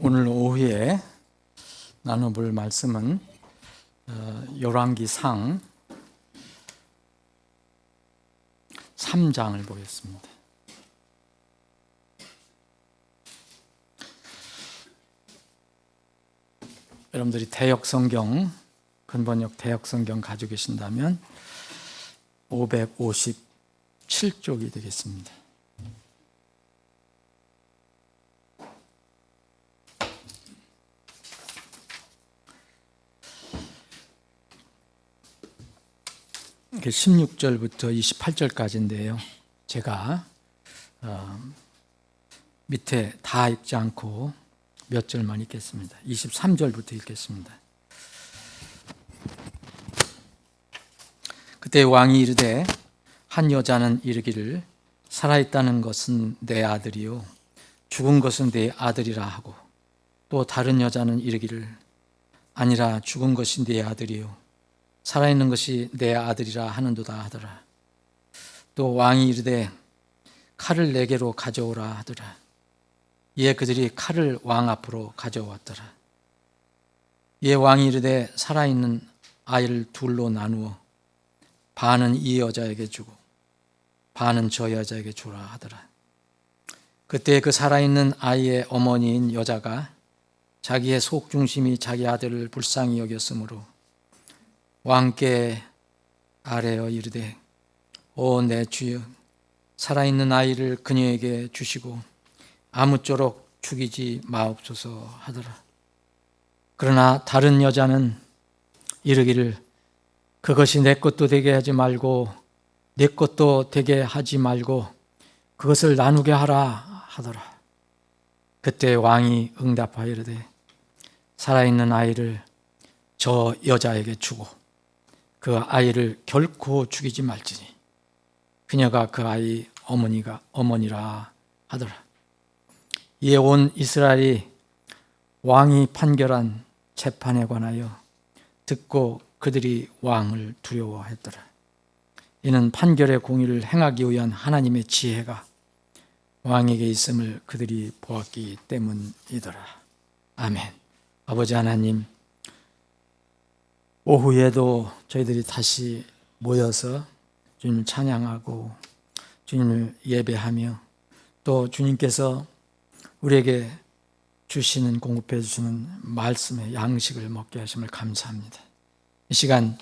오늘 오후에 나눠볼 말씀은 열왕기상 3장을 보겠습니다. 여러분들이 대역성경, 근본역 대역성경 가지고 계신다면 557쪽이 되겠습니다. 이게 16절부터 28절까지인데요. 제가 밑에 다 읽지 않고 몇 절만 읽겠습니다. 23절부터 읽겠습니다. 그때 왕이 이르되 한 여자는 이르기를 살아있다는 것은 내 아들이요 죽은 것은 내 아들이라 하고, 또 다른 여자는 이르기를 아니라 죽은 것이 내 아들이요 살아있는 것이 내 아들이라 하는도다 하더라. 또 왕이 이르되 칼을 내게로 가져오라 하더라. 이에 그들이 칼을 왕 앞으로 가져왔더라. 이에 왕이 이르되 살아있는 아이를 둘로 나누어 반은 이 여자에게 주고 반은 저 여자에게 주라 하더라. 그때 그 살아있는 아이의 어머니인 여자가 자기의 속중심이 자기 아들을 불쌍히 여겼으므로 왕께 아뢰어 이르되 오 내 주여, 살아있는 아이를 그녀에게 주시고 아무쪼록 죽이지 마옵소서 하더라. 그러나 다른 여자는 이르기를 그것이 내 것도 되게 하지 말고 내 것도 되게 하지 말고 그것을 나누게 하라 하더라. 그때 왕이 응답하여 이르되 살아있는 아이를 저 여자에게 주고 그 아이를 결코 죽이지 말지니 그녀가 그 아이 어머니라 하더라. 이에 온 이스라엘이 왕이 판결한 재판에 관하여 듣고 그들이 왕을 두려워했더라. 이는 판결의 공의를 행하기 위한 하나님의 지혜가 왕에게 있음을 그들이 보았기 때문이더라. 아멘. 아버지 하나님, 오후에도 저희들이 다시 모여서 주님을 찬양하고 주님을 예배하며 또 주님께서 우리에게 주시는, 공급해 주시는 말씀의 양식을 먹게 하심을 감사합니다. 이 시간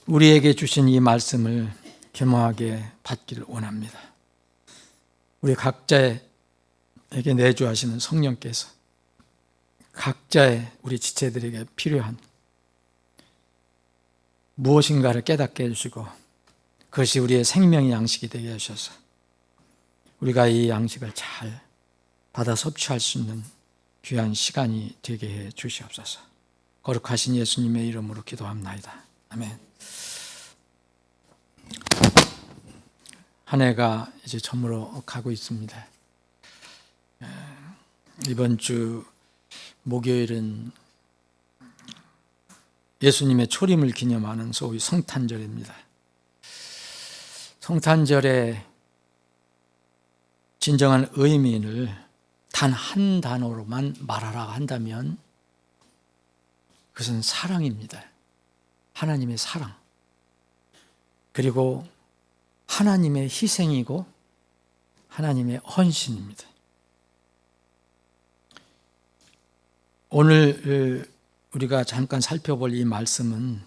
우리에게 주신 이 말씀을 겸허하게 받기를 원합니다. 우리 각자에게 내주하시는 성령께서 각자의 우리 지체들에게 필요한 무엇인가를 깨닫게 해주시고 그것이 우리의 생명의 양식이 되게 하셔서 우리가 이 양식을 잘 받아 섭취할 수 있는 귀한 시간이 되게 해 주시옵소서. 거룩하신 예수님의 이름으로 기도합나이다. 아멘. 한 해가 이제 저물어 가고 있습니다. 이번 주 목요일은 예수님의 초림을 기념하는 소위 성탄절입니다. 성탄절의 진정한 의미를 단 한 단어로만 말하라 한다면 그것은 사랑입니다. 하나님의 사랑. 그리고 하나님의 희생이고 하나님의 헌신입니다. 오늘 우리가 잠깐 살펴볼 이 말씀은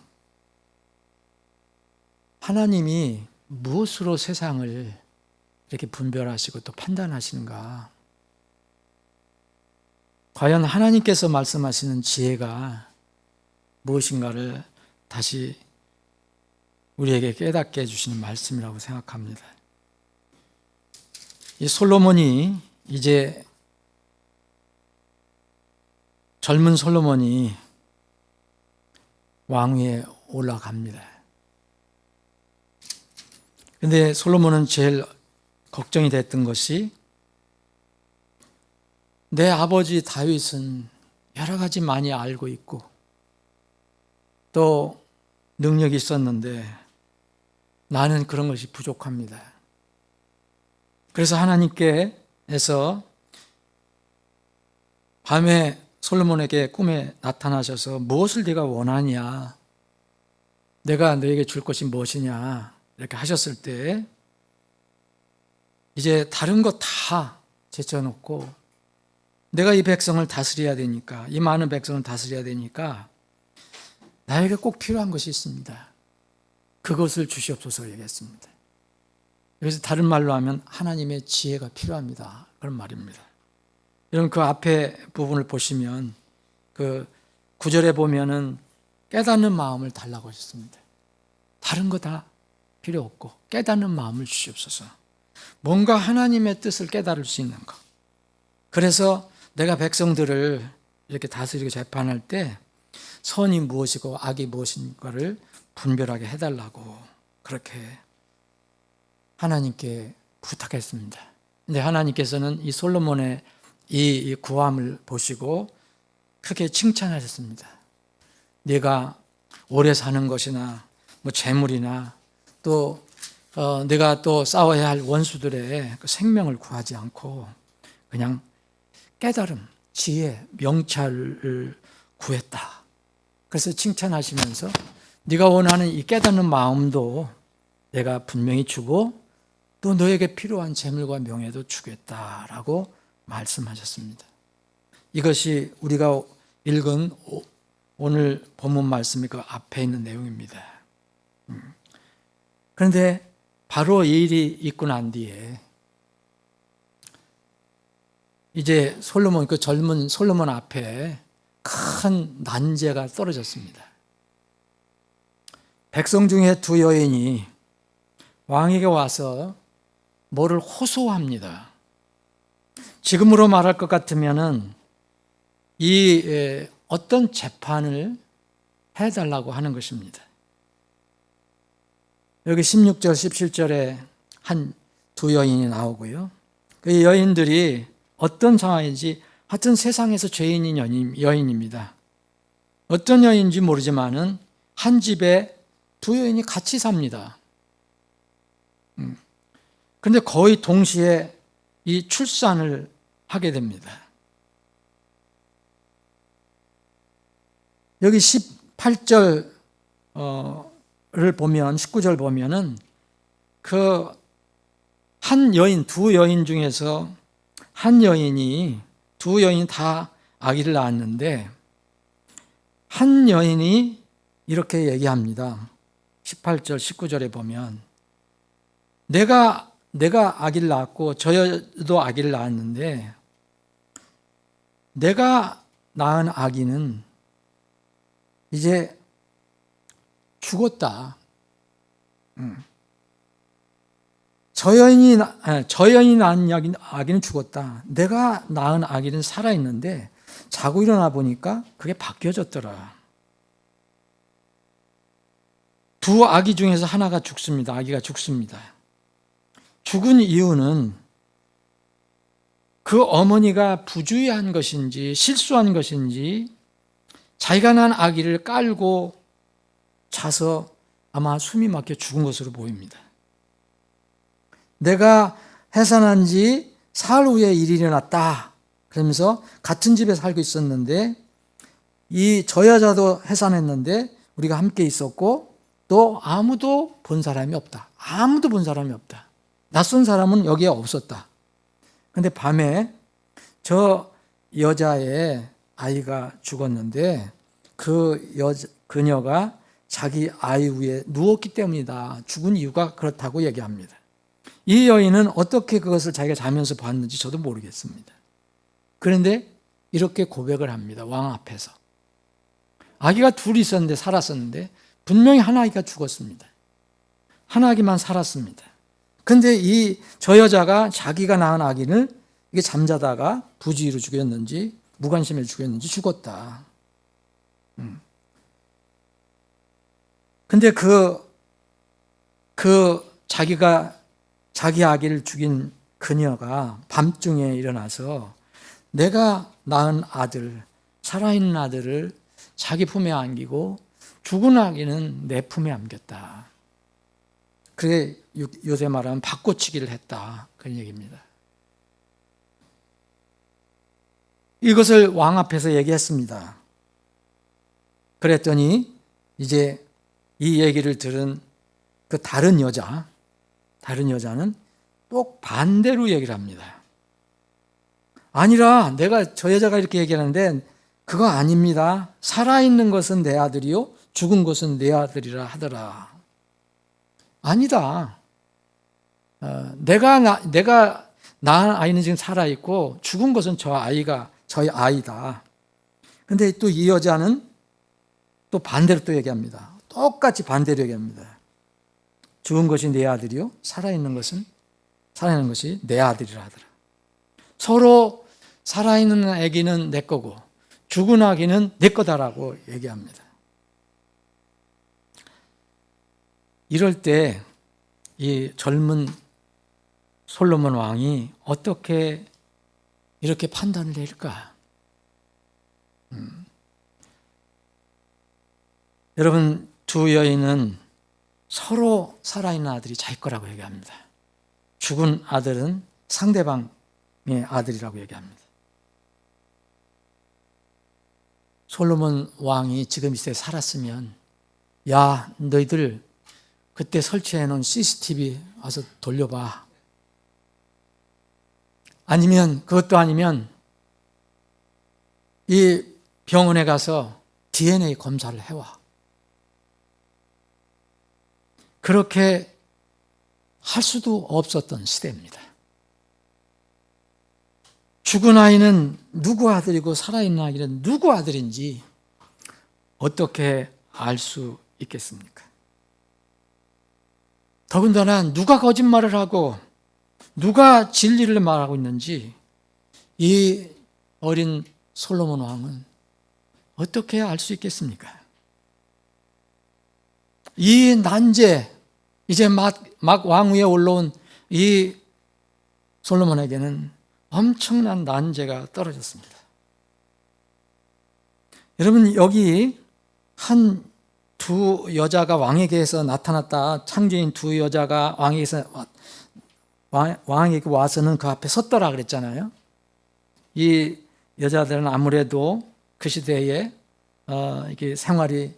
하나님이 무엇으로 세상을 이렇게 분별하시고 또 판단하시는가? 과연 하나님께서 말씀하시는 지혜가 무엇인가를 다시 우리에게 깨닫게 해주시는 말씀이라고 생각합니다. 이 솔로몬이 이제 젊은 솔로몬이 왕위에 올라갑니다. 그런데 솔로몬은 제일 걱정이 됐던 것이 내 아버지 다윗은 여러 가지 많이 알고 있고 또 능력이 있었는데 나는 그런 것이 부족합니다. 그래서 하나님께서 밤에 솔로몬에게 꿈에 나타나셔서 무엇을 네가 원하냐, 내가 너에게 줄 것이 무엇이냐 이렇게 하셨을 때 이제 다른 거 다 제쳐놓고 내가 이 백성을 다스려야 되니까, 이 많은 백성을 다스려야 되니까 나에게 꼭 필요한 것이 있습니다. 그것을 주시옵소서 얘기했습니다. 그래서 다른 말로 하면 하나님의 지혜가 필요합니다, 그런 말입니다. 여러분 그 앞에 부분을 보시면 그 9절에 보면은 깨닫는 마음을 달라고 하셨습니다. 다른 거 다 필요 없고 깨닫는 마음을 주시옵소서. 뭔가 하나님의 뜻을 깨달을 수 있는 것. 그래서 내가 백성들을 이렇게 다스리고 재판할 때 선이 무엇이고 악이 무엇인가를 분별하게 해달라고 그렇게 하나님께 부탁했습니다. 근데 하나님께서는 이 솔로몬의 이 구함을 보시고 크게 칭찬하셨습니다. 네가 오래 사는 것이나 뭐 재물이나 또 내가 또 싸워야 할 원수들의 그 생명을 구하지 않고 그냥 깨달음, 지혜, 명찰을 구했다. 그래서 칭찬하시면서 네가 원하는 이 깨닫는 마음도 내가 분명히 주고 또 너에게 필요한 재물과 명예도 주겠다라고 말씀하셨습니다. 이것이 우리가 읽은 오늘 본문 말씀이 그 앞에 있는 내용입니다. 그런데 바로 이 일이 있고 난 뒤에 이제 솔로몬, 그 젊은 솔로몬 앞에 큰 난제가 떨어졌습니다. 백성 중에 두 여인이 왕에게 와서 뭐를 호소합니다. 지금으로 말할 것 같으면은 이 어떤 재판을 해달라고 하는 것입니다. 여기 16절, 17절에 한 두 여인이 나오고요. 그 여인들이 어떤 상황인지 하여튼 세상에서 죄인인 여인입니다. 어떤 여인인지 모르지만은 한 집에 두 여인이 같이 삽니다. 그런데 거의 동시에 이 출산을 하게 됩니다. 여기 18절을 보면, 19절 보면은 그 한 여인, 두 여인 중에서 한 여인이, 두 여인이 다 아기를 낳았는데 한 여인이 이렇게 얘기합니다. 18절, 19절에 보면 내가 아기를 낳았고 저도 아기를 낳았는데 내가 낳은 아기는 이제 죽었다. 저 여인이 낳은 아기는 죽었다. 내가 낳은 아기는 살아있는데 자고 일어나 보니까 그게 바뀌어졌더라. 두 아기 중에서 하나가 죽습니다. 아기가 죽습니다. 죽은 이유는 그 어머니가 부주의한 것인지 실수한 것인지 자기가 낳은 아기를 깔고 자서 아마 숨이 막혀 죽은 것으로 보입니다. 내가 해산한 지 사흘 후에 일이 일어났다. 그러면서 같은 집에 살고 있었는데 저 여자도 해산했는데 우리가 함께 있었고 또 아무도 본 사람이 없다. 아무도 본 사람이 없다. 낯선 사람은 여기에 없었다. 그런데 밤에 저 여자의 아이가 죽었는데 그녀가 자기 아이 위에 누웠기 때문이다. 죽은 이유가 그렇다고 얘기합니다. 이 여인은 어떻게 그것을 자기가 자면서 봤는지 저도 모르겠습니다. 그런데 이렇게 고백을 합니다. 왕 앞에서. 아기가 둘이 있었는데 살았었는데 분명히 한 아기가 죽었습니다. 한 아기만 살았습니다. 근데 저 여자가 자기가 낳은 아기를 이게 잠자다가 부주의로 죽였는지 무관심에 죽였는지 죽었다. 근데 자기가 자기 아기를 죽인 그녀가 밤중에 일어나서 내가 낳은 아들, 살아있는 아들을 자기 품에 안기고 죽은 아기는 내 품에 안겼다. 그게 요새 말하면 바꿔치기를 했다. 그런 얘기입니다. 이것을 왕 앞에서 얘기했습니다. 그랬더니 이제 이 얘기를 들은 그 다른 여자는 또 반대로 얘기를 합니다. 아니라 내가 저 여자가 이렇게 얘기하는데 그거 아닙니다. 살아있는 것은 내 아들이요 죽은 것은 내 아들이라 하더라. 아니다. 내가 낳은 아이는 지금 살아있고 죽은 것은 저희 아이다. 근데 또 이 여자는 또 반대로 또 얘기합니다. 똑같이 반대로 얘기합니다. 죽은 것이 내 아들이요 살아있는 것이 내 아들이라 하더라. 서로 살아있는 아기는 내 거고 죽은 아기는 내 거다라고 얘기합니다. 이럴 때 이 젊은 솔로몬 왕이 어떻게 이렇게 판단을 내릴까? 여러분, 두 여인은 서로 살아있는 아들이 자기 거라고 얘기합니다. 죽은 아들은 상대방의 아들이라고 얘기합니다. 솔로몬 왕이 지금 이 시대에 살았으면 야, 너희들 그때 설치해 놓은 CCTV 와서 돌려봐. 아니면 그것도 아니면 이 병원에 가서 DNA 검사를 해와. 그렇게 할 수도 없었던 시대입니다. 죽은 아이는 누구 아들이고 살아있는 아이는 누구 아들인지 어떻게 알 수 있겠습니까? 더군다나 누가 거짓말을 하고 누가 진리를 말하고 있는지 이 어린 솔로몬 왕은 어떻게 알 수 있겠습니까? 이 난제, 이제 막 왕위에 올라온 이 솔로몬에게는 엄청난 난제가 떨어졌습니다. 여러분, 여기 두 여자가 왕에게서 나타났다. 창조인 두 여자가 왕에게 와서는 그 앞에 섰더라 그랬잖아요. 이 여자들은 아무래도 그 시대에 이게 생활이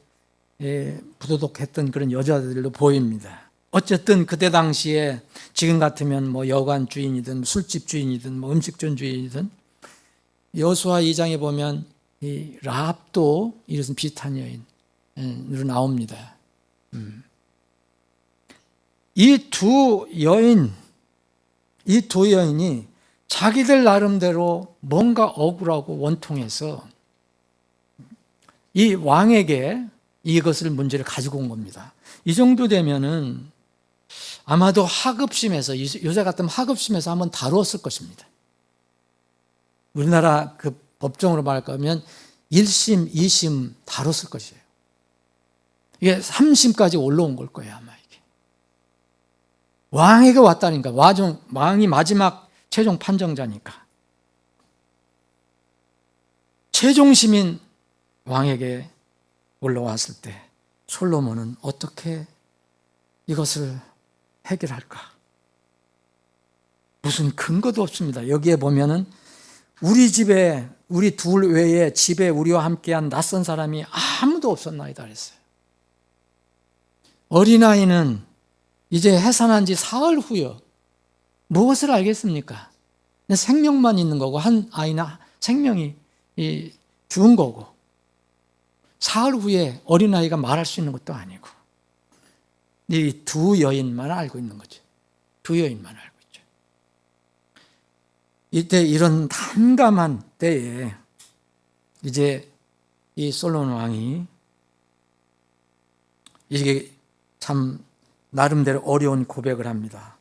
부도덕했던 그런 여자들로 보입니다. 어쨌든 그때 당시에 지금 같으면 뭐 여관 주인이든 술집 주인이든 뭐 음식점 주인이든 여호수아 2장에 보면 이 라합도 이것은 비슷한 여인으로 나옵니다. 이 두 여인이 자기들 나름대로 뭔가 억울하고 원통해서 이 왕에게 이것을 문제를 가지고 온 겁니다. 이 정도 되면은 아마도 하급심에서, 요새 같으면 하급심에서 한번 다루었을 것입니다. 우리나라 그 법정으로 말할 거면 1심, 2심 다뤘을 것이에요. 이게 3심까지 올라온 걸 거예요, 아마 이게. 왕에게 왔다니까. 왕이 마지막 최종 판정자니까. 최종심인 왕에게 올라왔을 때 솔로몬은 어떻게 이것을 해결할까? 무슨 근거도 없습니다. 여기에 보면은 우리 집에, 우리 둘 외에 집에 우리와 함께한 낯선 사람이 아무도 없었나이다 그랬어요. 어린아이는 이제 해산한 지 사흘 후요. 무엇을 알겠습니까? 생명만 있는 거고, 한 아이는 생명이 죽은 거고, 사흘 후에 어린아이가 말할 수 있는 것도 아니고, 이 두 여인만 알고 있는 거죠. 두 여인만 알고 있죠. 이때 이런 난감한 때에 이제 이 솔로몬 왕이 이게 참 나름대로 어려운 고백을 합니다.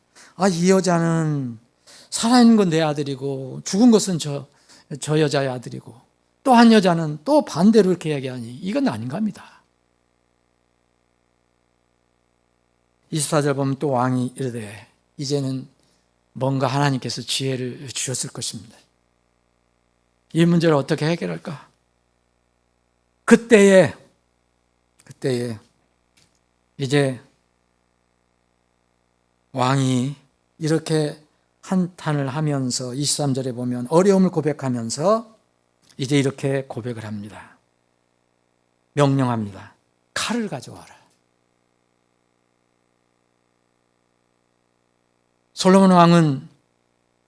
이 여자는 살아있는 건 내 아들이고 죽은 것은 저 여자의 아들이고 또 한 여자는 또 반대로 이렇게 얘기하니 이건 아닌가 합니다. 24절 보면 또 왕이 이르되 이제는 뭔가 하나님께서 지혜를 주셨을 것입니다. 이 문제를 어떻게 해결할까? 그때에 이제 왕이 이렇게 한탄을 하면서 23절에 보면 어려움을 고백하면서 이제 이렇게 고백을 합니다. 명령합니다. 칼을 가져와라. 솔로몬 왕은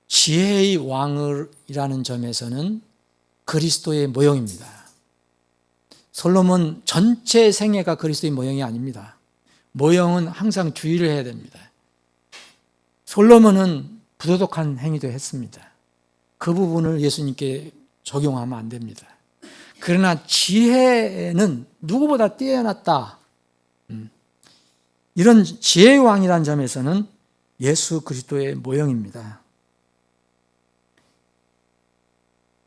지혜의 왕이라는 점에서는 그리스도의 모형입니다. 솔로몬 전체 생애가 그리스도의 모형이 아닙니다. 모형은 항상 주의를 해야 됩니다. 솔로몬은 부도덕한 행위도 했습니다. 그 부분을 예수님께 적용하면 안 됩니다. 그러나 지혜는 누구보다 뛰어났다. 이런 지혜의 왕이라는 점에서는 예수 그리스도의 모형입니다.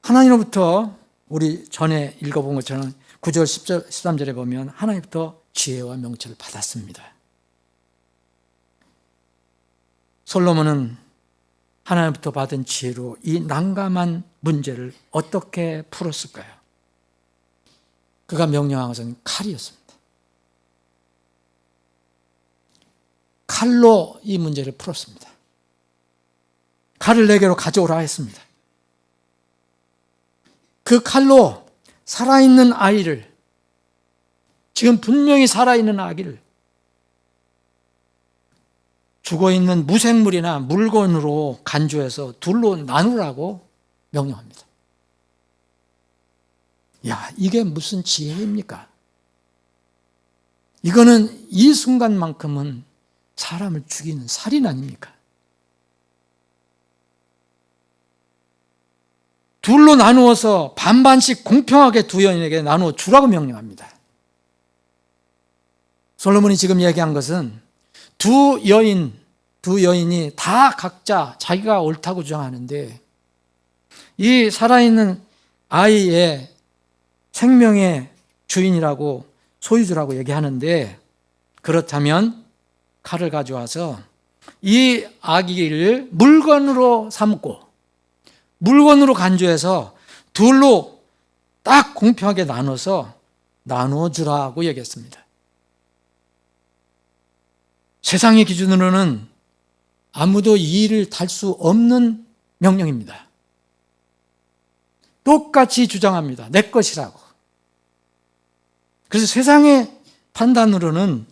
하나님으로부터 우리 전에 읽어본 것처럼 9절, 10절, 13절에 보면 하나님부터 지혜와 명철을 받았습니다. 솔로몬은 하나님부터 받은 지혜로 이 난감한 문제를 어떻게 풀었을까요? 그가 명령한 것은 칼이었습니다. 칼로 이 문제를 풀었습니다. 칼을 내게로 가져오라 했습니다. 그 칼로 살아있는 아이를, 지금 분명히 살아있는 아기를 죽어있는 무생물이나 물건으로 간주해서 둘로 나누라고 명령합니다. 야, 이게 무슨 지혜입니까? 이거는 이 순간만큼은 사람을 죽이는 살인 아닙니까? 둘로 나누어서 반반씩 공평하게 두 여인에게 나누어 주라고 명령합니다. 솔로몬이 지금 얘기한 것은 두 여인이 다 각자 자기가 옳다고 주장하는데 이 살아있는 아이의 생명의 주인이라고 소유주라고 얘기하는데, 그렇다면 칼을 가져와서 이 아기를 물건으로 삼고 물건으로 간주해서 둘로 딱 공평하게 나눠서 나눠주라고 얘기했습니다. 세상의 기준으로는 아무도 이의를 달 수 없는 명령입니다. 똑같이 주장합니다. 내 것이라고. 그래서 세상의 판단으로는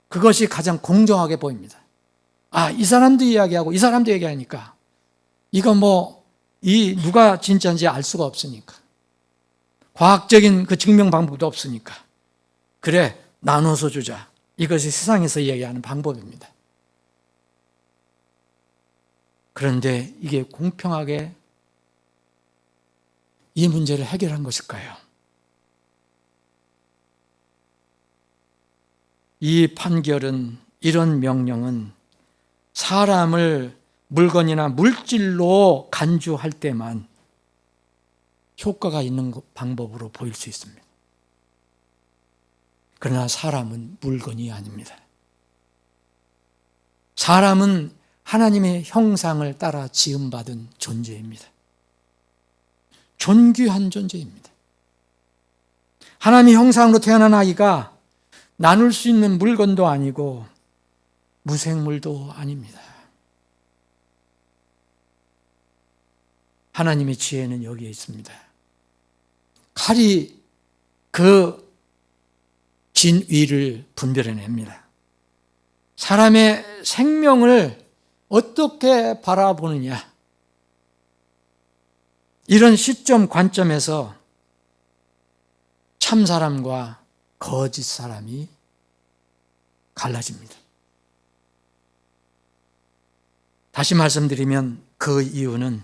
그것이 가장 공정하게 보입니다. 아, 이 사람도 이야기하고 이 사람도 얘기하니까 이거 누가 진짜인지 알 수가 없으니까, 과학적인 그 증명 방법도 없으니까, 그래, 나눠서 주자. 이것이 세상에서 얘기하는 방법입니다. 그런데 이게 공평하게 이 문제를 해결한 것일까요? 이 판결은, 이런 명령은 사람을 물건이나 물질로 간주할 때만 효과가 있는 방법으로 보일 수 있습니다. 그러나 사람은 물건이 아닙니다. 사람은 하나님의 형상을 따라 지음받은 존재입니다. 존귀한 존재입니다. 하나님의 형상으로 태어난 아이가 나눌 수 있는 물건도 아니고 무생물도 아닙니다. 하나님의 지혜는 여기에 있습니다. 칼이 그 진위를 분별해냅니다. 사람의 생명을 어떻게 바라보느냐, 이런 시점, 관점에서 참 사람과 거짓 사람이 갈라집니다. 다시 말씀드리면 그 이유는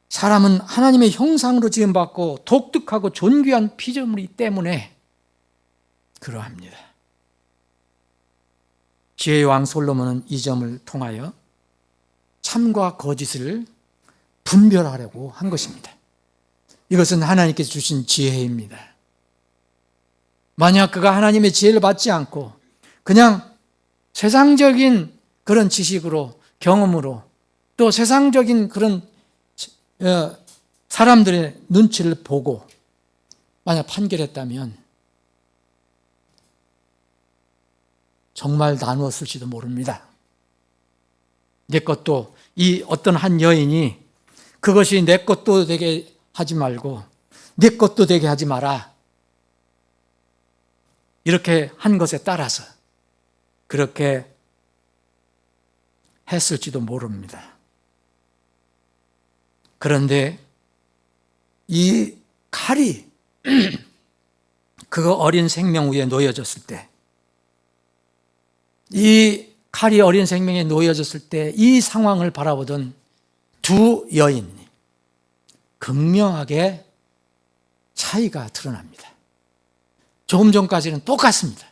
사람은 하나님의 형상으로 지음받고 독특하고 존귀한 피조물이기 때문에 그러합니다. 지혜의 왕 솔로몬은 이 점을 통하여 참과 거짓을 분별하려고 한 것입니다. 이것은 하나님께서 주신 지혜입니다. 만약 그가 하나님의 지혜를 받지 않고 그냥 세상적인 그런 지식으로, 경험으로, 또 세상적인 그런 사람들의 눈치를 보고 만약 판결했다면 정말 나누었을지도 모릅니다. 내 것도, 이 어떤 한 여인이 그것이 내 것도 되게 하지 말고 내 것도 되게 하지 마라. 이렇게 한 것에 따라서 그렇게 했을지도 모릅니다. 그런데 이 칼이 그 어린 생명 위에 놓여졌을 때, 이 칼이 어린 생명에 놓여졌을 때 이 상황을 바라보던 두 여인이 극명하게 차이가 드러납니다. 조금 전까지는 똑같습니다.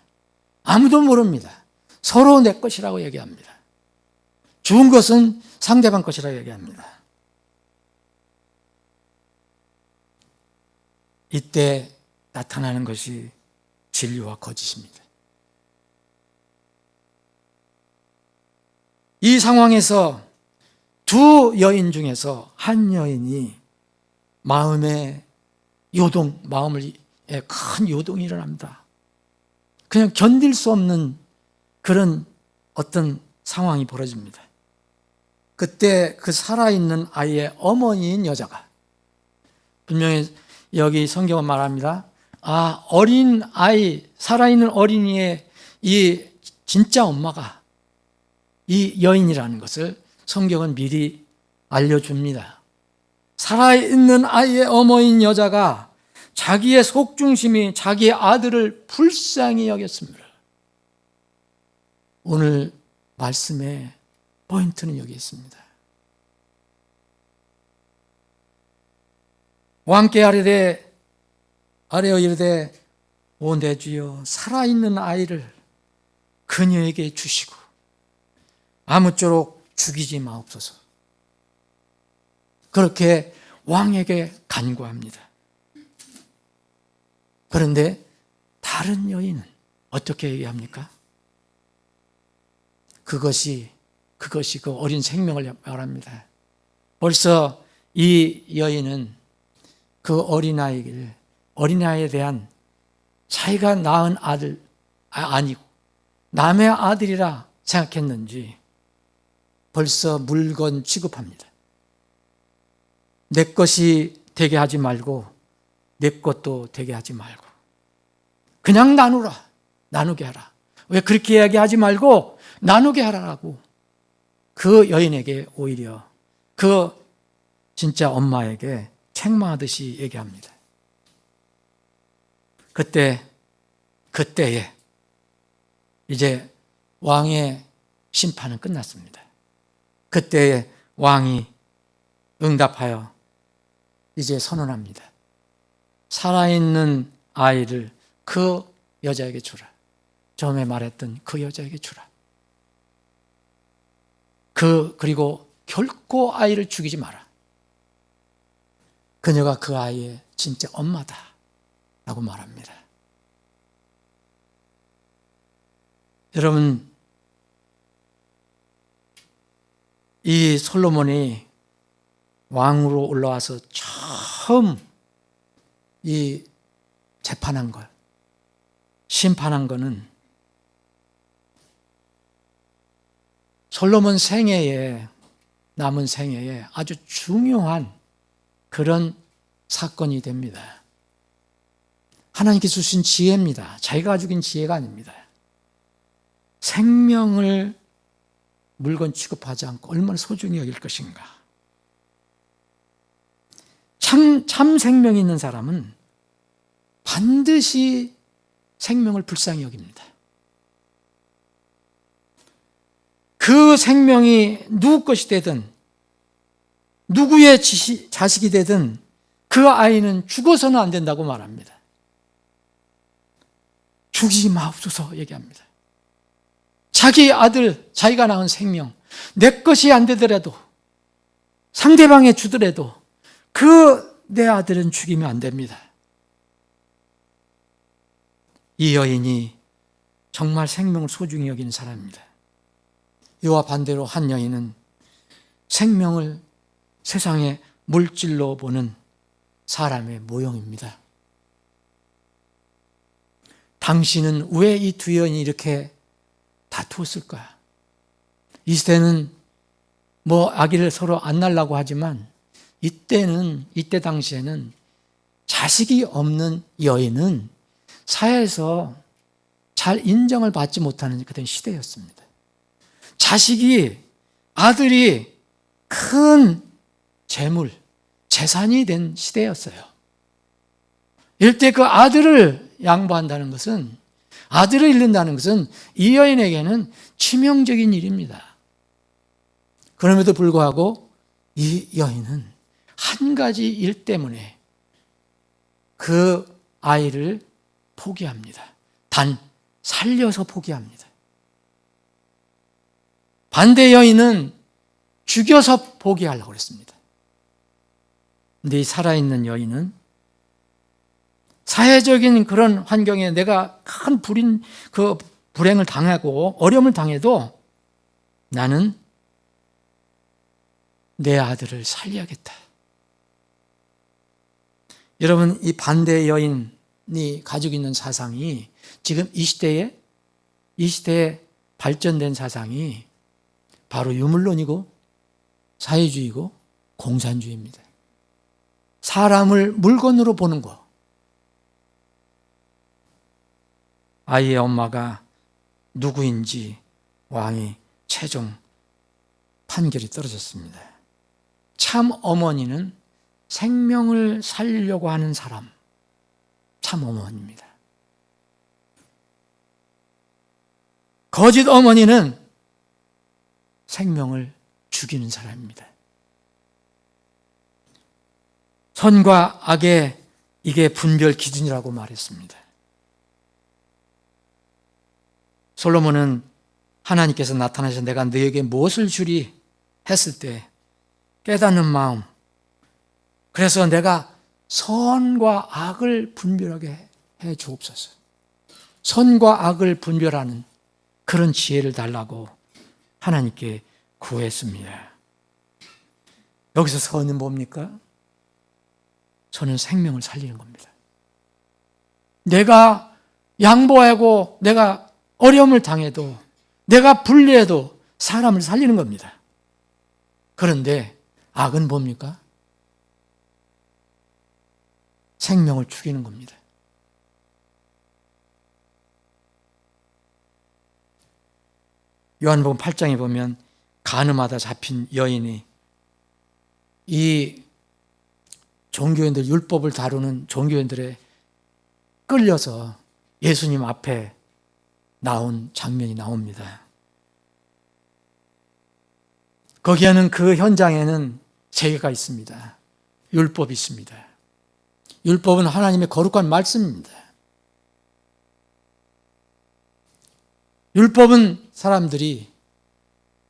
아무도 모릅니다. 서로 내 것이라고 얘기합니다. 죽은 것은 상대방 것이라고 얘기합니다. 이때 나타나는 것이 진리와 거짓입니다. 이 상황에서 두 여인 중에서 한 여인이 마음에 큰 요동이 일어납니다. 그냥 견딜 수 없는 그런 어떤 상황이 벌어집니다. 그때 그 살아있는 아이의 어머니인 여자가, 분명히 여기 성경은 말합니다. 어린 아이, 살아있는 어린이의 이 진짜 엄마가 이 여인이라는 것을 성경은 미리 알려줍니다. 살아있는 아이의 어머니인 여자가 자기의 속중심이 자기의 아들을 불쌍히 여겼습니다. 오늘 말씀의 포인트는 여기 있습니다. 왕께 아뢰어 이르되 오 내 주여 살아있는 아이를 그녀에게 주시고 아무쪼록 죽이지 마옵소서. 그렇게 왕에게 간구합니다. 그런데 다른 여인은 어떻게 얘기합니까? 그것이 그 어린 생명을 말합니다. 벌써 이 여인은 그 어린아이에 대한 자기가 낳은 아들 아니고 남의 아들이라 생각했는지 벌써 물건 취급합니다. 내 것이 되게 하지 말고 내 것도 되게 하지 말고 그냥 나누게 하라. 왜 그렇게 이야기하지 말고 나누게 하라고 그 여인에게 오히려 그 진짜 엄마에게 책망하듯이 얘기합니다. 그때에 이제 왕의 심판은 끝났습니다. 그때에 왕이 응답하여 이제 선언합니다. 살아있는 아이를 그 여자에게 주라. 처음에 말했던 그 여자에게 주라. 그리고 결코 아이를 죽이지 마라. 그녀가 그 아이의 진짜 엄마다 라고 말합니다. 여러분, 이 솔로몬이 왕으로 올라와서 처음 이 재판한 것, 심판한 것은 솔로몬 남은 생애에 아주 중요한 그런 사건이 됩니다. 하나님께서 주신 지혜입니다. 자기가 가지고 지혜가 아닙니다. 생명을 물건 취급하지 않고 얼마나 소중히 여길 것인가. 참 생명이 있는 사람은 반드시 생명을 불쌍히 여깁니다. 그 생명이 누구 것이 되든 누구의 자식이 되든 그 아이는 죽어서는 안 된다고 말합니다. 죽이지 마옵소서 얘기합니다. 자기 아들, 자기가 낳은 생명, 내 것이 안 되더라도 상대방에 주더라도 내 아들은 죽이면 안 됩니다. 이 여인이 정말 생명을 소중히 여기는 사람입니다. 이와 반대로 한 여인은 생명을 세상의 물질로 보는 사람의 모형입니다. 당신은 왜 이 두 여인이 이렇게 다투었을까? 이 시대는 아기를 서로 안 낳으려고 하지만 이때 당시에는 자식이 없는 여인은 사회에서 잘 인정을 받지 못하는 그런 시대였습니다. 아들이 큰 재물, 재산이 된 시대였어요. 이럴 때 그 아들을 양보한다는 것은, 아들을 잃는다는 것은 이 여인에게는 치명적인 일입니다. 그럼에도 불구하고 이 여인은 한 가지 일 때문에 그 아이를 포기합니다. 단 살려서 포기합니다. 반대 여인은 죽여서 포기하려고 했습니다. 그런데 이 살아있는 여인은 사회적인 그런 환경에 내가 큰 불행을 당하고 어려움을 당해도 나는 내 아들을 살려야겠다. 여러분, 이 반대 여인이 가지고 있는 사상이 지금 이 시대에 발전된 사상이 바로 유물론이고 사회주의고 공산주의입니다. 사람을 물건으로 보는 거. 아이의 엄마가 누구인지 왕이 최종 판결이 떨어졌습니다. 참 어머니는 생명을 살리려고 하는 사람, 참 어머니입니다. 거짓 어머니는 생명을 죽이는 사람입니다. 선과 악의 이게 분별 기준이라고 말했습니다. 솔로몬은 하나님께서 나타나셔서 내가 너에게 무엇을 주리 했을 때 깨닫는 마음, 그래서 내가 선과 악을 분별하게 해 주옵소서. 선과 악을 분별하는 그런 지혜를 달라고 하나님께 구했습니다. 여기서 선은 뭡니까? 선은 생명을 살리는 겁니다. 내가 양보하고 내가 어려움을 당해도 내가 불리해도 사람을 살리는 겁니다. 그런데 악은 뭡니까? 생명을 죽이는 겁니다. 요한복음 8장에 보면 간음하다 잡힌 여인이 이 종교인들, 율법을 다루는 종교인들에 끌려서 예수님 앞에 나온 장면이 나옵니다. 거기에는 그 현장에는 세 개가 있습니다. 율법이 있습니다. 율법은 하나님의 거룩한 말씀입니다. 율법은 사람들이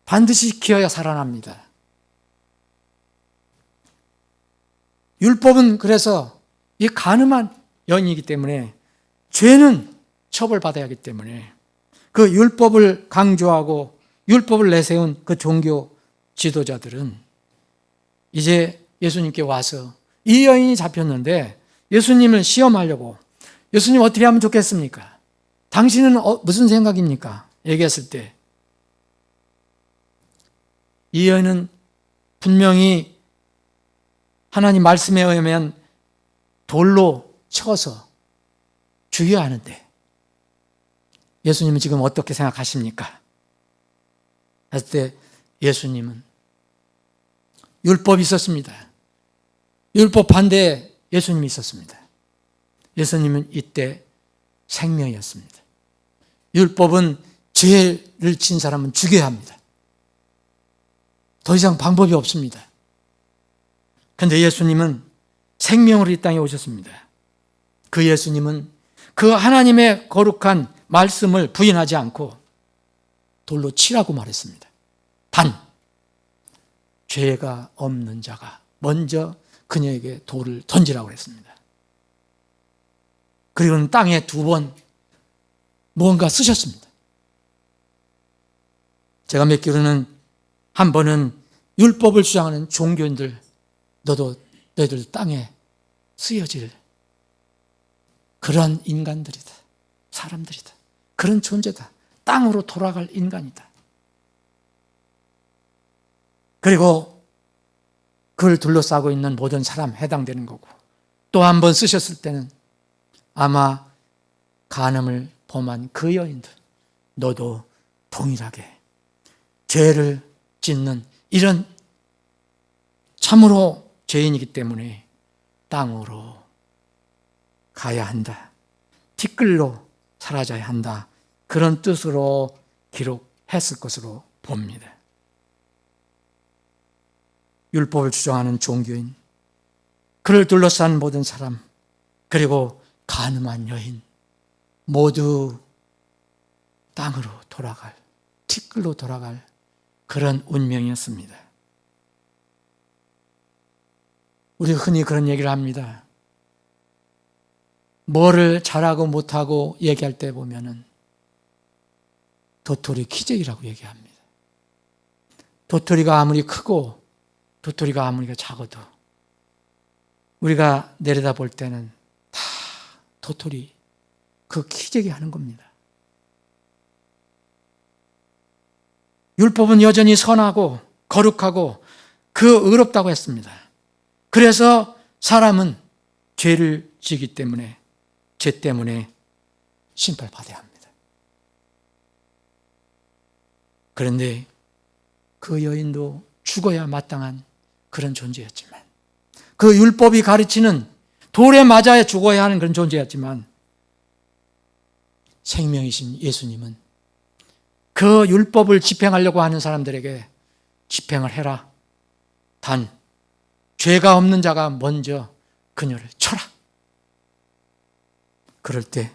반드시 지켜야 살아납니다. 율법은 그래서 이 간음한 여인이기 때문에 죄는 처벌받아야 하기 때문에 그 율법을 강조하고 율법을 내세운 그 종교 지도자들은 이제 예수님께 와서 이 여인이 잡혔는데 예수님을 시험하려고, 예수님 어떻게 하면 좋겠습니까? 당신은 무슨 생각입니까? 얘기했을 때 이 여인은 분명히 하나님 말씀에 의하면 돌로 쳐서 죽여야 하는데 예수님은 지금 어떻게 생각하십니까? 했을 때 예수님은 율법이 있었습니다. 율법 반대에 예수님이 있었습니다. 예수님은 이때 생명이었습니다. 율법은 죄를 진 사람은 죽여야 합니다. 더 이상 방법이 없습니다. 그런데 예수님은 생명으로 이 땅에 오셨습니다. 그 예수님은 그 하나님의 거룩한 말씀을 부인하지 않고 돌로 치라고 말했습니다. 단, 죄가 없는 자가 먼저 그녀에게 돌을 던지라고 했습니다. 그리고는 땅에 2번 무언가 쓰셨습니다. 제가 맺기로는 한 번은 율법을 주장하는 종교인들, 너희들 땅에 쓰여질 그러한 인간들이다. 사람들이다. 그런 존재다. 땅으로 돌아갈 인간이다. 그리고 그를 둘러싸고 있는 모든 사람 해당되는 거고, 또 한 번 쓰셨을 때는 아마 간음을 범한 그 여인들, 너도 동일하게 죄를 짓는 이런 참으로 죄인이기 때문에 땅으로 가야 한다, 티끌로 사라져야 한다, 그런 뜻으로 기록했을 것으로 봅니다. 율법을 주장하는 종교인, 그를 둘러싼 모든 사람, 그리고 간음한 여인 모두 땅으로 돌아갈, 티끌로 돌아갈 그런 운명이었습니다. 우리 흔히 그런 얘기를 합니다. 뭐를 잘하고 못하고 얘기할 때 보면은 도토리 키재기라고 얘기합니다. 도토리가 아무리 크고 도토리가 아무리 작아도 우리가 내려다 볼 때는 다 도토리 그 키재기 하는 겁니다. 율법은 여전히 선하고 거룩하고 그 의롭다고 했습니다. 그래서 사람은 죄를 지기 때문에, 죄 때문에 심판을 받아야 합니다. 그런데 그 여인도 죽어야 마땅한 그런 존재였지만, 그 율법이 가르치는 돌에 맞아야 죽어야 하는 그런 존재였지만, 생명이신 예수님은 그 율법을 집행하려고 하는 사람들에게 집행을 해라. 단 죄가 없는 자가 먼저 그녀를 쳐라. 그럴 때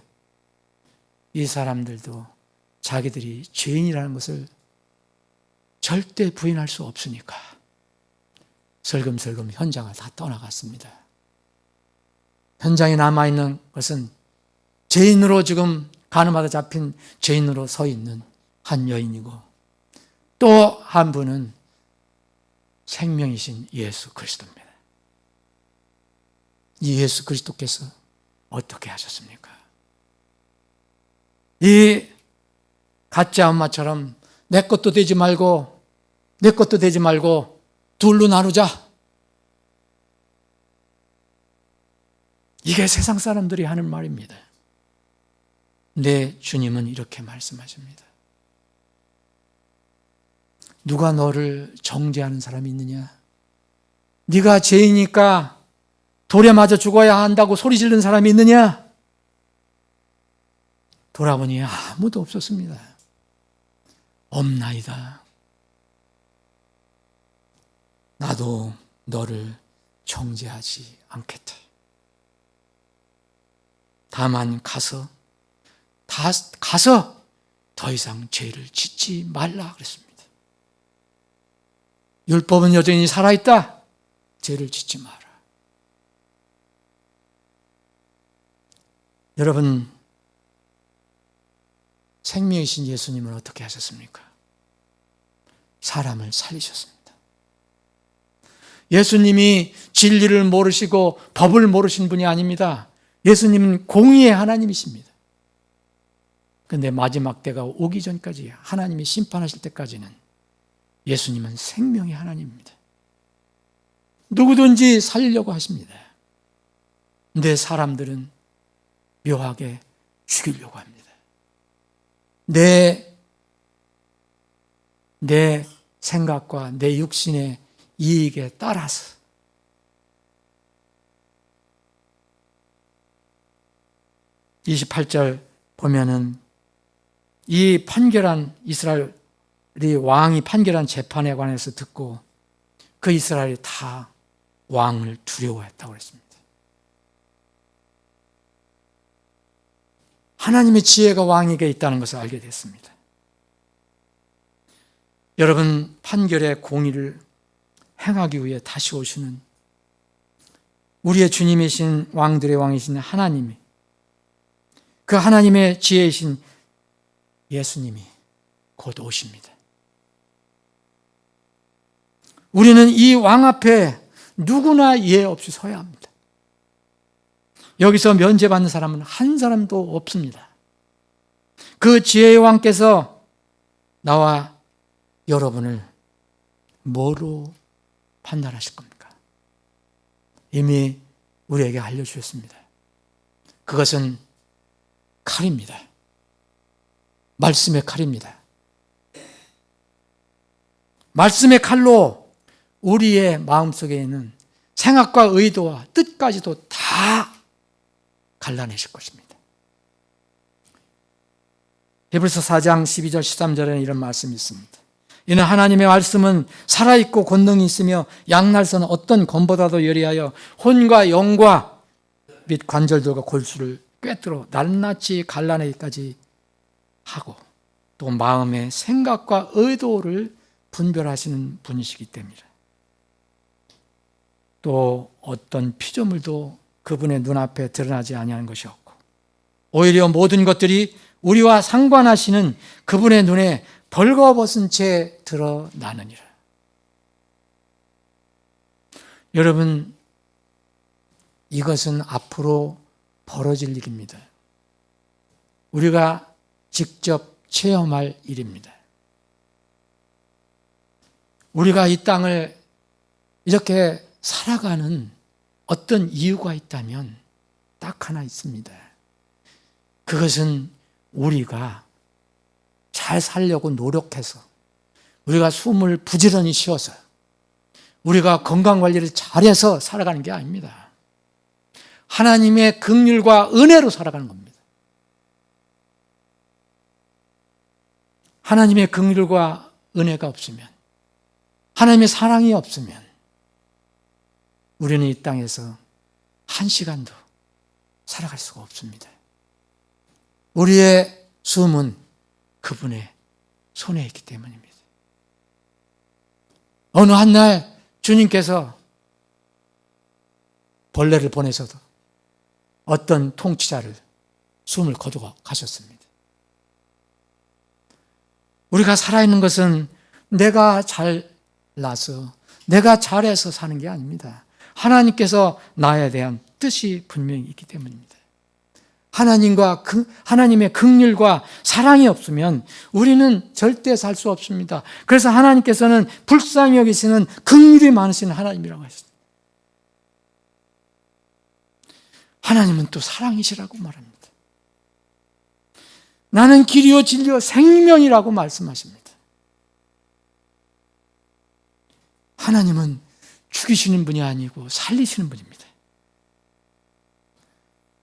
이 사람들도 자기들이 죄인이라는 것을 절대 부인할 수 없으니까 슬금슬금 현장을 다 떠나갔습니다. 현장에 남아있는 것은 죄인으로, 지금 간음하다 잡힌 죄인으로 서 있는 한 여인이고, 또 한 분은 생명이신 예수 그리스도입니다. 이 예수 그리스도께서 어떻게 하셨습니까? 이 가짜 엄마처럼 내 것도 되지 말고 둘로 나누자, 이게 세상 사람들이 하는 말입니다. 근데 주님은 이렇게 말씀하십니다. 누가 너를 정죄하는 사람이 있느냐? 네가 죄이니까 돌에 맞아 죽어야 한다고 소리 지르는 사람이 있느냐? 돌아보니 아무도 없었습니다. 없나이다. 나도 너를 정죄하지 않겠다. 다만 가서 더 이상 죄를 짓지 말라 그랬습니다. 율법은 여전히 살아있다. 죄를 짓지 마라. 여러분, 생명이신 예수님은 어떻게 하셨습니까? 사람을 살리셨습니다. 예수님이 진리를 모르시고 법을 모르신 분이 아닙니다. 예수님은 공의의 하나님이십니다. 그런데 마지막 때가 오기 전까지, 하나님이 심판하실 때까지는 예수님은 생명의 하나님입니다. 누구든지 살리려고 하십니다. 근데 사람들은 묘하게 죽이려고 합니다. 내 생각과 내 육신의 이익에 따라서. (28절) 보면은 이 판결한 이스라엘이 왕이 판결한 재판에 관해서 듣고 그 이스라엘이 다 왕을 두려워했다고 그랬습니다. 하나님의 지혜가 왕에게 있다는 것을 알게 됐습니다. 여러분, 판결의 공의를 행하기 위해 다시 오시는 우리의 주님이신 왕들의 왕이신 하나님이, 그 하나님의 지혜이신 예수님이 곧 오십니다. 우리는 이 왕 앞에 누구나 예외 없이 서야 합니다. 여기서 면죄받는 사람은 한 사람도 없습니다. 그 지혜의 왕께서 나와 여러분을 뭐로 판단하실 겁니까? 이미 우리에게 알려주셨습니다. 그것은 칼입니다. 말씀의 칼입니다. 말씀의 칼로 우리의 마음속에 있는 생각과 의도와 뜻까지도 다 갈라내실 것입니다. 히브리서 4장 12절 13절에는 이런 말씀이 있습니다. 이는 하나님의 말씀은 살아있고 권능이 있으며 양날선 어떤 검보다도 예리하여 혼과 영과 및 관절들과 골수를 꿰뚫어 낱낱이 갈라내기까지 하고 또 마음의 생각과 의도를 분별하시는 분이시기 때문이라. 또 어떤 피조물도 그분의 눈앞에 드러나지 아니하는 것이 없고 오히려 모든 것들이 우리와 상관하시는 그분의 눈에 벌거벗은 채 드러나느니라. 여러분, 이것은 앞으로 벌어질 일입니다. 우리가 직접 체험할 일입니다. 우리가 이 땅을 이렇게 살아가는 어떤 이유가 있다면 딱 하나 있습니다. 그것은 우리가 잘 살려고 노력해서 우리가 숨을 부지런히 쉬어서 우리가 건강관리를 잘해서 살아가는 게 아닙니다. 하나님의 긍휼과 은혜로 살아가는 겁니다. 하나님의 긍휼과 은혜가 없으면, 하나님의 사랑이 없으면 우리는 이 땅에서 한 시간도 살아갈 수가 없습니다. 우리의 숨은 그분의 손에 있기 때문입니다. 어느 한 날 주님께서 벌레를 보내셔도 어떤 통치자를 숨을 거두어 가셨습니다. 우리가 살아있는 것은 내가 잘나서 내가 잘해서 사는 게 아닙니다. 하나님께서 나에 대한 뜻이 분명히 있기 때문입니다. 하나님의 긍휼과 사랑이 없으면 우리는 절대 살 수 없습니다. 그래서 하나님께서는 불쌍히 여기시는 긍휼이 많으신 하나님이라고 하셨습니다. 하나님은 또 사랑이시라고 말합니다. 나는 길이요 진리요 생명이라고 말씀하십니다. 하나님은 죽이시는 분이 아니고 살리시는 분입니다.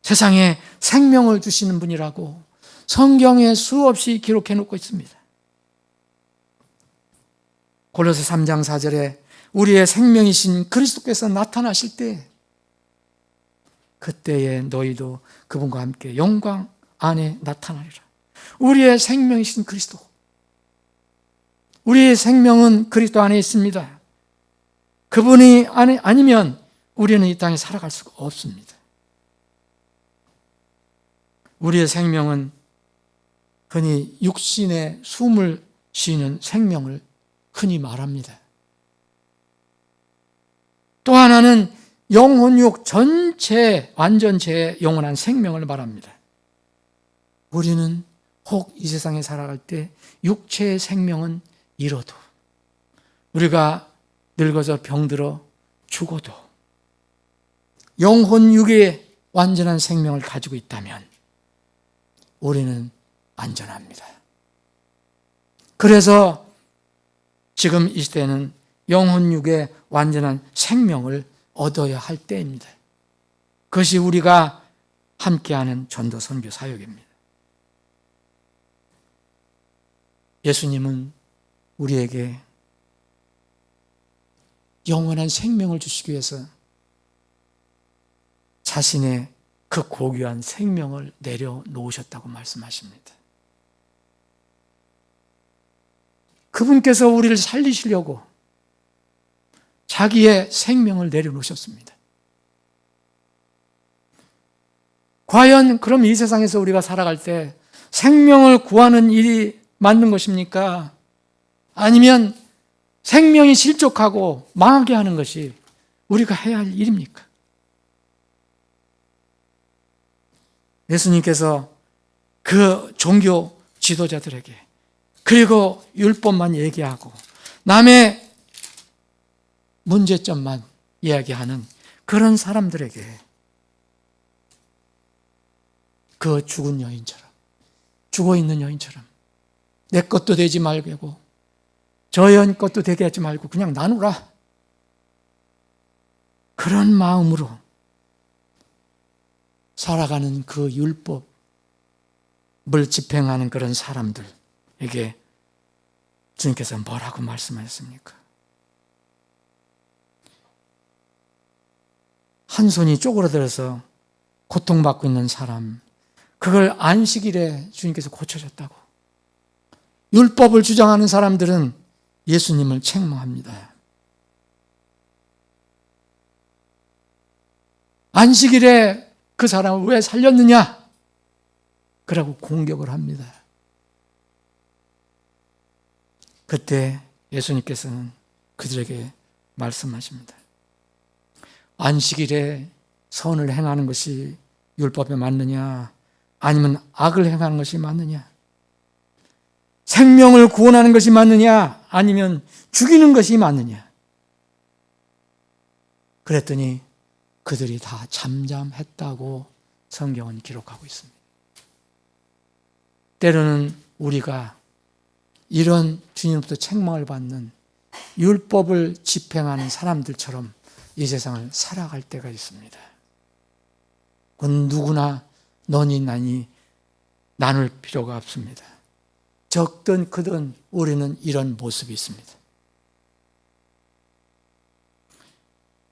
세상에 생명을 주시는 분이라고 성경에 수없이 기록해 놓고 있습니다. 골로새 3장 4절에 우리의 생명이신 그리스도께서 나타나실 때 그때에 너희도 그분과 함께 영광 안에 나타나리라. 우리의 생명이신 그리스도, 우리의 생명은 그리스도 안에 있습니다. 그분이 아니면 우리는 이 땅에 살아갈 수가 없습니다. 우리의 생명은 흔히 육신의 숨을 쉬는 생명을 흔히 말합니다. 또 하나는 영혼육 전체, 완전체의 영원한 생명을 말합니다. 우리는 혹 이 세상에 살아갈 때 육체의 생명은 잃어도, 우리가 늙어서 병들어 죽어도 영혼육의 완전한 생명을 가지고 있다면 우리는 안전합니다. 그래서 지금 이 시대는 영혼육의 완전한 생명을 얻어야 할 때입니다. 그것이 우리가 함께하는 전도 선교 사역입니다. 예수님은 우리에게 영원한 생명을 주시기 위해서 자신의 그 고귀한 생명을 내려놓으셨다고 말씀하십니다. 그분께서 우리를 살리시려고 자기의 생명을 내려놓으셨습니다. 과연 그럼 이 세상에서 우리가 살아갈 때 생명을 구하는 일이 맞는 것입니까? 아니면 생명이 실족하고 망하게 하는 것이 우리가 해야 할 일입니까? 예수님께서 그 종교 지도자들에게 그리고 율법만 얘기하고 남의 문제점만 이야기하는 그런 사람들에게 그 죽은 여인처럼, 죽어있는 여인처럼 내 것도 되지 말고 저 여인 것도 되게 하지 말고 그냥 나누라. 그런 마음으로 살아가는 그 율법을 집행하는 그런 사람들에게 주님께서 뭐라고 말씀하셨습니까? 한 손이 쪼그라들어서 고통받고 있는 사람, 그걸 안식일에 주님께서 고쳐줬다고. 율법을 주장하는 사람들은 예수님을 책망합니다. 안식일에 그 사람을 왜 살렸느냐? 그러고 공격을 합니다. 그때 예수님께서는 그들에게 말씀하십니다. 안식일에 선을 행하는 것이 율법에 맞느냐? 아니면 악을 행하는 것이 맞느냐? 생명을 구원하는 것이 맞느냐? 아니면 죽이는 것이 맞느냐? 그랬더니 그들이 다 잠잠했다고 성경은 기록하고 있습니다. 때로는 우리가 이런 주님으로부터 책망을 받는 율법을 집행하는 사람들처럼 이 세상을 살아갈 때가 있습니다. 그건 누구나 너니 나니 나눌 필요가 없습니다. 적든 크든 우리는 이런 모습이 있습니다.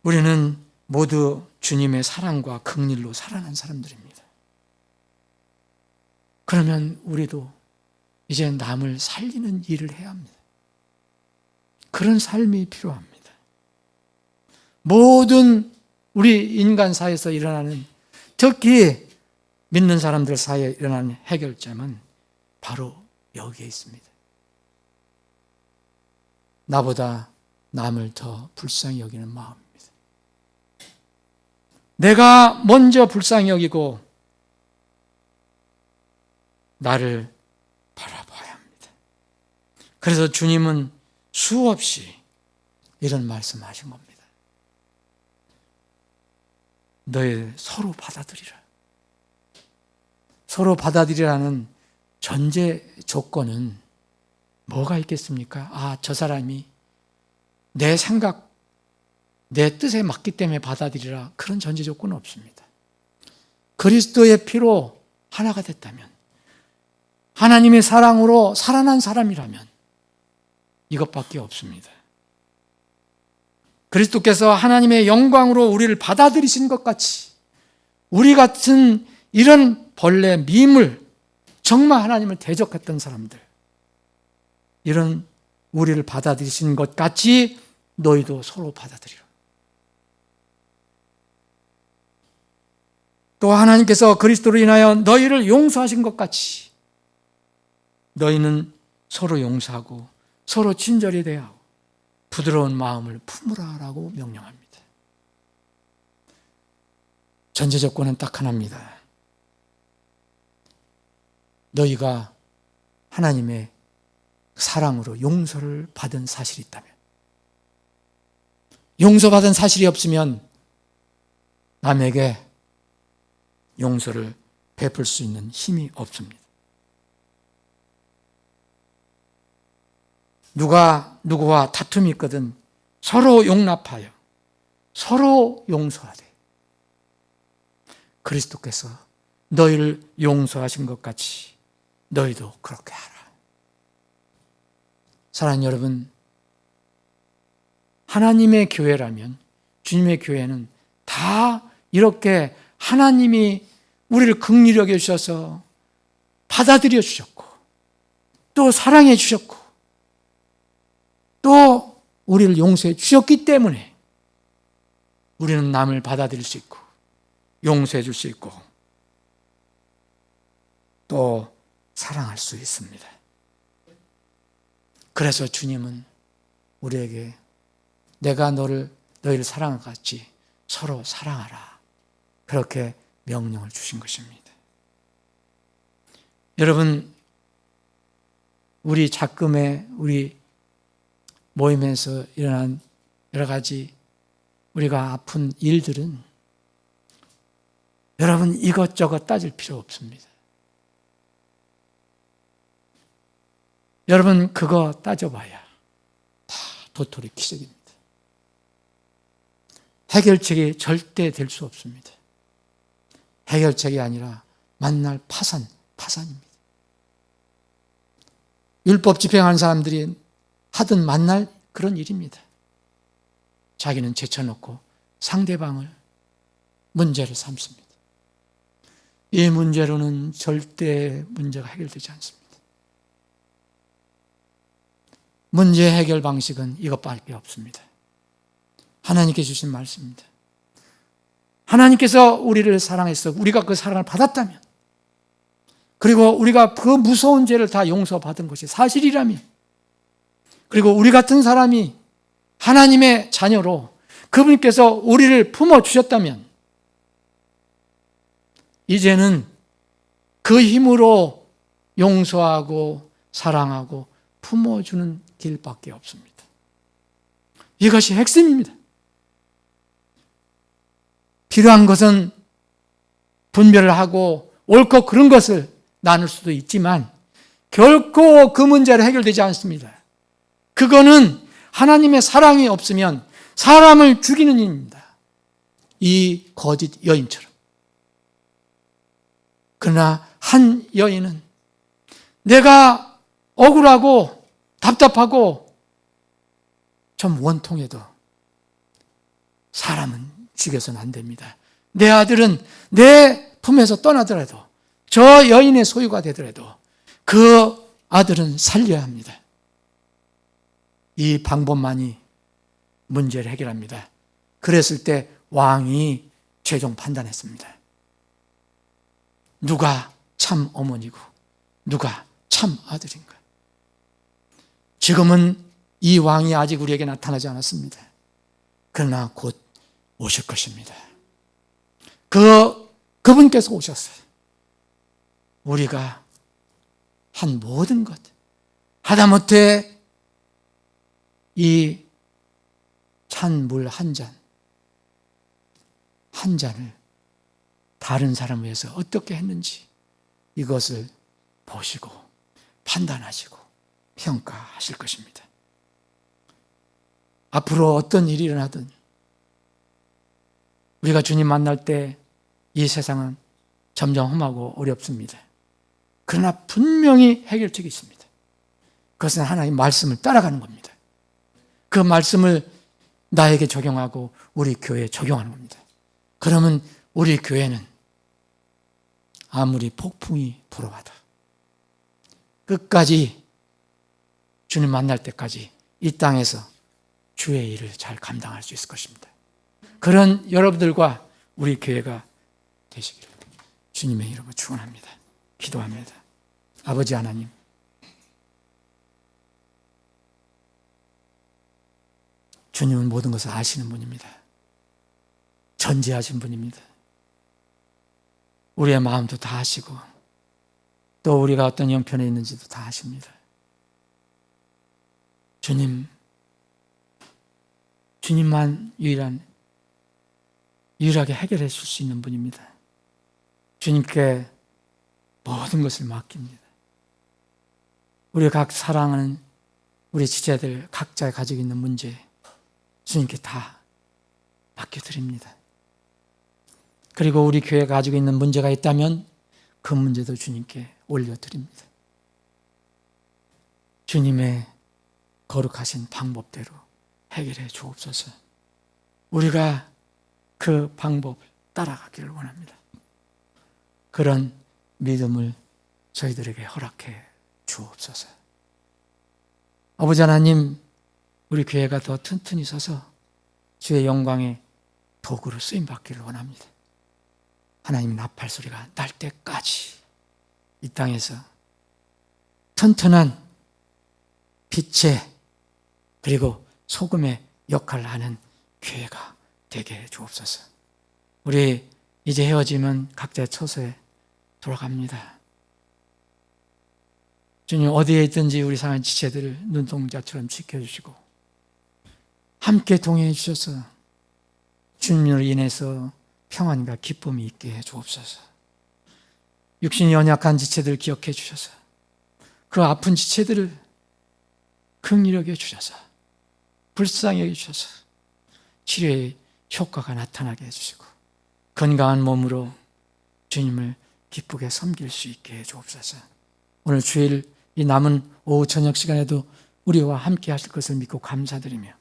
우리는 모두 주님의 사랑과 긍휼로 살아난 사람들입니다. 그러면 우리도 이제 남을 살리는 일을 해야 합니다. 그런 삶이 필요합니다. 모든 우리 인간 사회에서 일어나는, 특히 믿는 사람들 사이에 일어나는 해결점은 바로 여기에 있습니다. 나보다 남을 더 불쌍히 여기는 마음입니다. 내가 먼저 불쌍히 여기고 나를 바라봐야 합니다. 그래서 주님은 수없이 이런 말씀하신 겁니다. 너희 서로 받아들이라. 서로 받아들이라는 전제 조건은 뭐가 있겠습니까? 저 사람이 내 생각, 내 뜻에 맞기 때문에 받아들이라. 그런 전제 조건은 없습니다. 그리스도의 피로 하나가 됐다면, 하나님의 사랑으로 살아난 사람이라면 이것밖에 없습니다. 그리스도께서 하나님의 영광으로 우리를 받아들이신 것 같이 우리 같은 이런 벌레, 미물, 정말 하나님을 대적했던 사람들, 이런 우리를 받아들이신 것 같이 너희도 서로 받아들이라. 또 하나님께서 그리스도로 인하여 너희를 용서하신 것 같이 너희는 서로 용서하고 서로 친절히 대하고 부드러운 마음을 품으라라고 명령합니다. 전제 조건은 딱 하나입니다. 너희가 하나님의 사랑으로 용서를 받은 사실이 있다면, 용서받은 사실이 없으면 남에게 용서를 베풀 수 있는 힘이 없습니다. 누가 누구와 다툼이 있거든 서로 용납하여 서로 용서하되 그리스도께서 너희를 용서하신 것 같이 너희도 그렇게 하라. 사랑하는 여러분, 하나님의 교회라면, 주님의 교회는 다 이렇게 하나님이 우리를 긍휼히 여겨주셔서 받아들여 주셨고 또 사랑해 주셨고 또 우리를 용서해 주셨기 때문에 우리는 남을 받아들일 수 있고 용서해 줄 수 있고 또 사랑할 수 있습니다. 그래서 주님은 우리에게 내가 너희를 사랑한 것 같이 서로 사랑하라, 그렇게 명령을 주신 것입니다. 여러분, 우리 작금의 우리 모임에서 일어난 여러 가지 우리가 아픈 일들은 여러분 이것저것 따질 필요 없습니다. 여러분 그거 따져봐야 다 도토리 키재기입니다. 해결책이 절대 될 수 없습니다. 해결책이 아니라 만날 파산입니다. 율법 집행하는 사람들이 하든 만날 그런 일입니다. 자기는 제쳐놓고 상대방을 문제를 삼습니다. 이 문제로는 절대 문제가 해결되지 않습니다. 문제 해결 방식은 이것밖에 없습니다. 하나님께 주신 말씀입니다. 하나님께서 우리를 사랑해서 우리가 그 사랑을 받았다면, 그리고 우리가 그 무서운 죄를 다 용서받은 것이 사실이라면, 그리고 우리 같은 사람이 하나님의 자녀로 그분께서 우리를 품어주셨다면, 이제는 그 힘으로 용서하고 사랑하고 품어주는 길밖에 없습니다. 이것이 핵심입니다. 필요한 것은 분별을 하고 옳고 그른 것을 나눌 수도 있지만 결코 그 문제를 해결되지 않습니다. 그거는 하나님의 사랑이 없으면 사람을 죽이는 일입니다. 이 거짓 여인처럼. 그러나 한 여인은 내가 억울하고 답답하고 좀 원통해도 사람은 죽여서는 안 됩니다. 내 아들은 내 품에서 떠나더라도, 저 여인의 소유가 되더라도 그 아들은 살려야 합니다. 이 방법만이 문제를 해결합니다. 그랬을 때 왕이 최종 판단했습니다. 누가 참 어머니고 누가 참 아들인가? 지금은 이 왕이 아직 우리에게 나타나지 않았습니다. 그러나 곧 오실 것입니다. 그분께서 오셨어요. 우리가 한 모든 것, 하다못해 이 찬 물 한 잔을 다른 사람을 위해서 어떻게 했는지 이것을 보시고 판단하시고 평가하실 것입니다. 앞으로 어떤 일이 일어나든 우리가 주님 만날 때 이 세상은 점점 험하고 어렵습니다. 그러나 분명히 해결책이 있습니다. 그것은 하나님의 말씀을 따라가는 겁니다. 그 말씀을 나에게 적용하고 우리 교회에 적용하는 겁니다. 그러면 우리 교회는 아무리 폭풍이 불어와도 끝까지 주님 만날 때까지 이 땅에서 주의 일을 잘 감당할 수 있을 것입니다. 그런 여러분들과 우리 교회가 되시기를 주님의 이름으로 축원합니다. 기도합니다. 아버지 하나님, 주님은 모든 것을 아시는 분입니다. 전지하신 분입니다. 우리의 마음도 다 아시고 또 우리가 어떤 형편에 있는지도 다 아십니다. 주님만 유일하게 해결해 줄 수 있는 분입니다. 주님께 모든 것을 맡깁니다. 우리 각 사랑하는 우리 지체들 각자 가지고 있는 문제 주님께 다 맡겨드립니다. 그리고 우리 교회가 가지고 있는 문제가 있다면 그 문제도 주님께 올려드립니다. 주님의 거룩하신 방법대로 해결해 주옵소서. 우리가 그 방법을 따라가기를 원합니다. 그런 믿음을 저희들에게 허락해 주옵소서. 아버지 하나님, 우리 교회가 더 튼튼히 서서 주의 영광의 도구로 쓰임받기를 원합니다. 하나님 나팔 소리가 날 때까지 이 땅에서 튼튼한 빛의 그리고 소금의 역할을 하는 교회가 되게 해 주옵소서. 우리 이제 헤어지면 각자의 처소에 돌아갑니다. 주님, 어디에 있든지 우리 사랑하는 지체들을 눈동자처럼 지켜주시고 함께 동행해 주셔서 주님으로 인해서 평안과 기쁨이 있게 해 주옵소서. 육신이 연약한 지체들을 기억해 주셔서 그 아픈 지체들을 긍휼히 여겨 주셔서 불쌍히 여겨 주셔서 치료의 효과가 나타나게 해주시고 건강한 몸으로 주님을 기쁘게 섬길 수 있게 해 주옵소서. 오늘 주일 이 남은 오후 저녁 시간에도 우리와 함께 하실 것을 믿고 감사드리며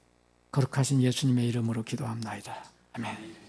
거룩하신 예수님의 이름으로 기도합나이다. 아멘.